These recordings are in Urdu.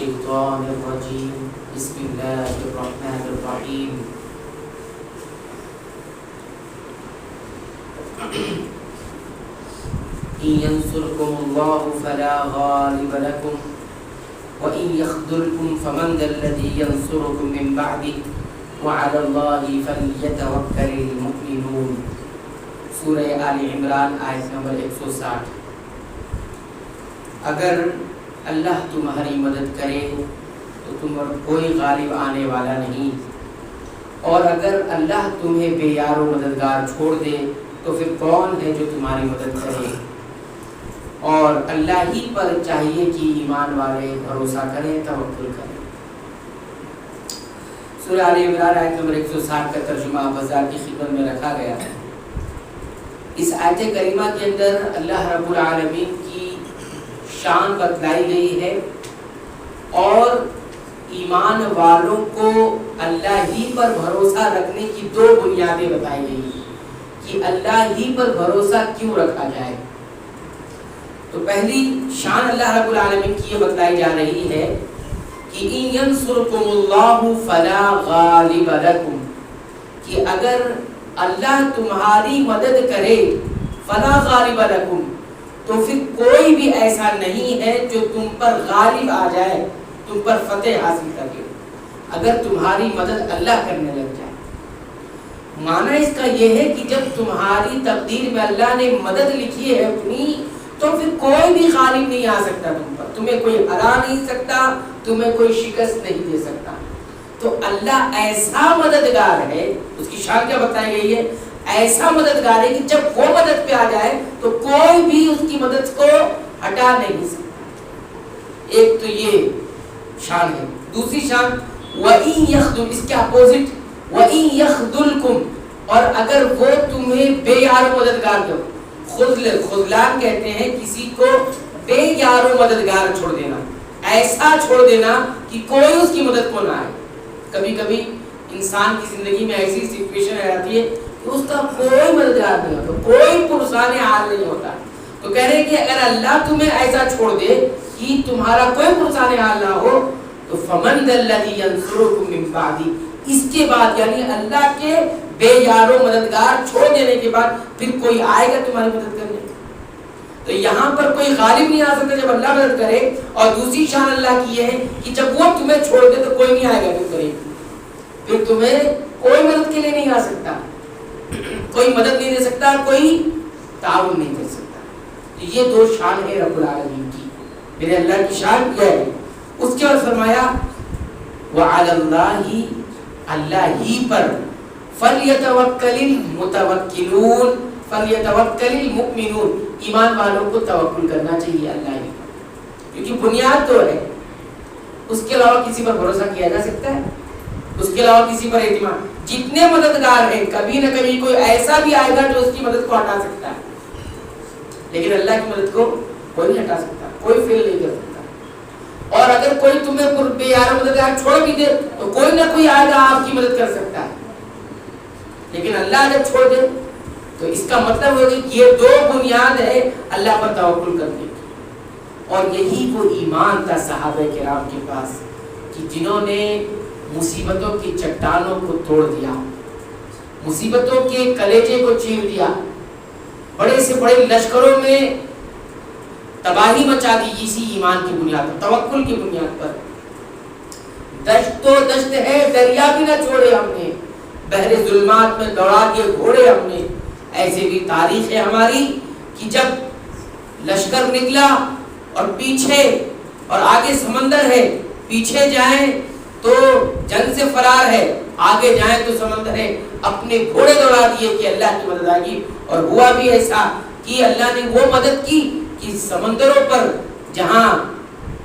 الشيطان الرجيم بسم الله الرحمن الرحيم إن ينصركم الله فلا غالب لكم وإن يخذلكم فمن ذا الذي ينصركم من بعده وعلى الله فليتوكل المؤمنون. سورہ آل عمران آیت نمبر 160. اگر اللہ تمہاری مدد کرے تو تم پر کوئی غالب آنے والا نہیں، اور اگر اللہ تمہیں بے یار و مددگار چھوڑ دے تو پھر کون ہے جو تمہاری مدد کرے؟ اور اللہ ہی پر چاہیے کہ ایمان والے بھروسہ کریں، توکل کریں. سورہ آل عمران آیت نمبر 160 کا ترجمہ بازار کی خدمت میں رکھا گیا ہے. اس آیت کریمہ کے اندر اللہ رب العالمین کی شان بتلائی گئی ہے اور ایمان والوں کو اللہ ہی پر بھروسہ رکھنے کی دو بنیادیں بتائی گئی ہیں کہ اللہ ہی پر بھروسہ کیوں رکھا جائے. تو پہلی شان اللہ رب العالمین کی یہ بتلائی جا رہی ہے کہ ان ینصرکم اللہ فلا غالب لکم، کہ اگر اللہ تمہاری مدد کرے فلا غالب لکم، تو پھر کوئی بھی ایسا نہیں ہے جو تم پر غالب آ جائے، تم پر فتح حاصل کر لے اگر تمہاری مدد اللہ کرنے لگ جائے. معنی اس کا یہ ہے کہ جب تمہاری تقدیر میں اللہ نے مدد لکھی ہے اپنی، تو پھر کوئی بھی غالب نہیں آ سکتا تم پر، تمہیں کوئی ہرا نہیں سکتا، تمہیں کوئی شکست نہیں دے سکتا. تو اللہ ایسا مددگار ہے، اس کی شان کیا بتائی گئی ہے، ایسا مددگار ہے کہ جب وہ مدد پہ آ جائے تو کوئی بھی اس کی مدد کو ہٹا نہیں سکتا. ایک تو یہ شان ہے. دوسری شان وَإِن يَخْذُلْ، اس کے اپوزٹ وَإِن يَخْذُلْكُمْ، اور اگر وہ تمہیں بے یار و مددگار دو. خذلان کہتے ہیں کسی کو بے یار و مددگار چھوڑ دینا، ایسا چھوڑ دینا کہ کوئی اس کی مدد کو نہ آئے. کبھی کبھی انسان کی زندگی میں ایسی سچویشن آ جاتی ہے کہ اس کا کوئی مددگار نہیں ہوتا، کوئی پرسان حال نہیں ہوتا. تو کہہ رہے ہیں کہ اگر اللہ تمہیں ایسا چھوڑ دے کہ تمہارا کوئی پرسان حال نہ ہو تو فمن ذا الذی ینصرکم من بعد، اس کے بعد یعنی اللہ کے بے یار و مددگار چھوڑ دینے کے بعد پھر کوئی آئے گا تمہاری مدد کرنے. تو یہاں پر کوئی غالب نہیں آ سکتا جب اللہ مدد کرے. اور دوسری شان اللہ کی یہ ہے کہ جب وہ تمہیں چھوڑ دے تو کوئی نہیں آئے گا پھر تمہیں کوئی مدد کے لیے نہیں آ سکتا، کوئی مدد نہیں دے سکتا، کوئی تعاون نہیں کر سکتا. یہ دو شان ہے رب العالمین کی. میرے اللہ کی شان یہ ہے. اس کے بعد فرمایا وَعَلَى اللَّهِ، اللہ ہی پر فَلْيَتَوَكَّلِ الْمُتَوَكِّلُونَ فَلْيَتَوَكَّلِ الْمُؤْمِنُونَ، ایمان والوں کو توکل کرنا چاہیے اللہ ہی پر، کیونکہ بنیاد تو ہے. اس کے علاوہ کسی پر بھروسہ کیا جا سکتا ہے؟ اس کے علاوہ کسی پر اعتماد؟ جتنے مددگار ہیں کبھی نہ کبھی کوئی ایسا بھی آئے گا جو اس کی مدد کو ہٹا سکتا ہے، لیکن اللہ کی مدد کو کوئی نہیں ہٹا سکتا، کوئی فیل نہیں کر سکتا. اور اگر کوئی تمہیں بے یار مددگار چھوڑ بھی دے تو کوئی نہ کوئی آئے گا آپ کی مدد کر سکتا ہے. لیکن اللہ جب چھوڑ دے تو اس کا مطلب ہے کہ یہ دو بنیاد ہے اللہ پر توکل کرنے کی. اور یہی وہ ایمان تھا صحابہ کرام کے پاس کہ جنہوں نے مصیبتوں کی چٹانوں کو توڑ دیا، مصیبتوں کے کلیجے کو چیر دیا، بڑے سے بڑے لشکروں میں تباہی مچا دی اسی ایمان کی بنیاد پر، توکل کی بنیاد پر. دشت تو دشت ہے، دریا بھی نہ چھوڑے ہم نے، بحر ظلمات میں دوڑا کے گھوڑے ہم نے. ایسے بھی تاریخ ہے ہماری کہ جب لشکر نکلا اور پیچھے اور آگے سمندر ہے، پیچھے جائیں تو جنگ سے فرار ہے، آگے جائیں تو سمندر ہے، اپنے گھوڑے دوڑا دیے کہ اللہ کی مدد آئی. اور ہوا بھی ایسا کہ اللہ نے وہ مدد کی کہ سمندروں پر جہاں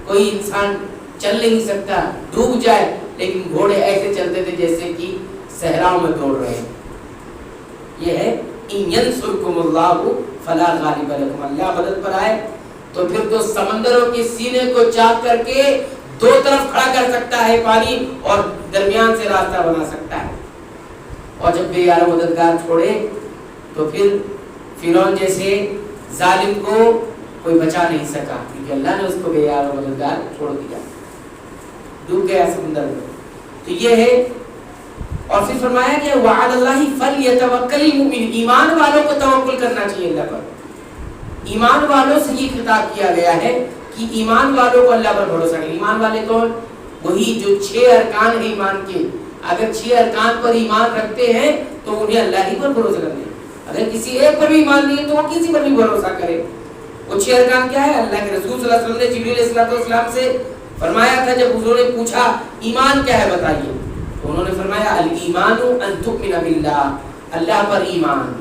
کوئی انسان چل نہیں سکتا، ڈوب جائے، لیکن گھوڑے ایسے چلتے تھے جیسے کہ صحراؤں میں دوڑ رہے ہیں. یہ ہے ان ینصرکم اللہ فلا غالب لکم، اللہ مدد پر آئے تو پھر تو سمندروں کے سینے کو چاک کر کے دو طرف کھڑا کر سکتا ہے پانی اور درمیان سے راستہ بنا سکتا ہے. اور جب بے یار مددگار چھوڑے تو پھر فرعون جیسے ظالم کو کوئی بچا نہیں سکا، کیونکہ اللہ نے اس کو بے یار مددگار چھوڑ دیا. ڈوب گیا سمندر میں. تو یہ ہے. اور پھر فرمایا کہ وعلی اللہ فلیتوکل المؤمنون، ایمان والوں کو توکل کرنا چاہیے اللہ پر. ایمان والوں سے یہ خطاب کیا گیا ہے کہ ایمان والوں کو اللہ پر بھروسہ کریں. ایمان والے کون؟ وہی جو 6 ارکان ہیں ایمان کے. اگر 6 ارکان پر ایمان رکھتے ہیں تو انہیں اللہ ہی پر بھروسہ کرنا ہے. اگر کسی ایک پر بھی ایمان نہیں ہے تو وہ کسی پر بھی بھروسہ کرے. وہ 6 ارکان کیا ہے؟ اللہ کے رسول صلی اللہ علیہ وسلم نے جبریل علیہ السلام سے فرمایا تھا جب حضور نے پوچھا ایمان کیا ہے بتائیے، تو انہوں نے فرمایا الایمان ان تؤمن باللہ، اللہ پر ایمان،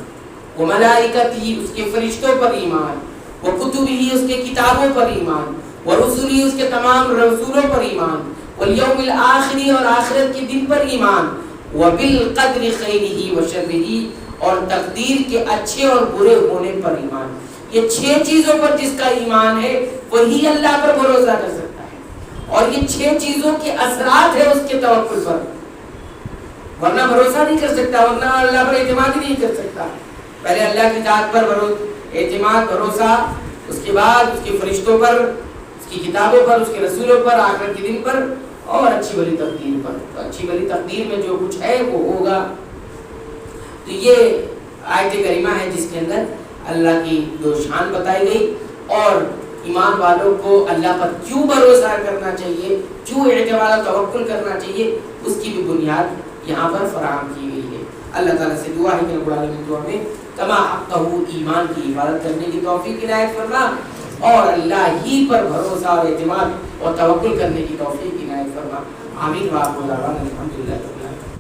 وملائکتہ اس کے فرشتوں پر ایمان، وکتبہ اس کے کتابوں پر ایمان، ورسلہ اس کے تمام رسولوں پر ایمان، والیوم الآخر اور آخرت کے دن پر ایمان، وبالقدر خیرہ وشرہ اور تقدیر کے اچھے اور برے ہونے پر ایمان. یہ 6 چیزوں پر جس کا ایمان ہے وہی اللہ پر بھروسہ کر سکتا ہے. اور یہ 6 چیزوں کے اثرات ہیں اس کے توکل پر، ورنہ بھروسہ نہیں کر سکتا، ورنہ اللہ پر اعتماد ہی نہیں کر سکتا. پہلے اللہ کی ذات پر اعتماد بھروسہ، اس کے بعد اس کے فرشتوں پر، اس کی کتابوں پر، اس کے رسولوں پر، آخرت کے دن پر اور اچھی بھلی تقدیر پر. تو اچھی بھلی تقدیر میں جو کچھ ہے وہ ہوگا. تو یہ آیت کریمہ ہے جس کے اندر اللہ کی 2 شان بتائی گئی اور ایمان والوں کو اللہ پر کیوں بھروسہ کرنا چاہیے، کیوں اعتماد و توکل کرنا چاہیے، اس کی بھی بنیاد یہاں پر فراہم کی گئی ہے. اللہ تعالیٰ سے دعا ہے کہ رب العالمین تو ہمیں کما حقہ ایمان کی حفاظت کرنے کی توفیق عنایت فرما اور اللہ ہی پر بھروسہ اور اعتماد اور توکل کرنے کی توفیق عنایت فرما. آمین. وآخر دعوانا الحمدللہ.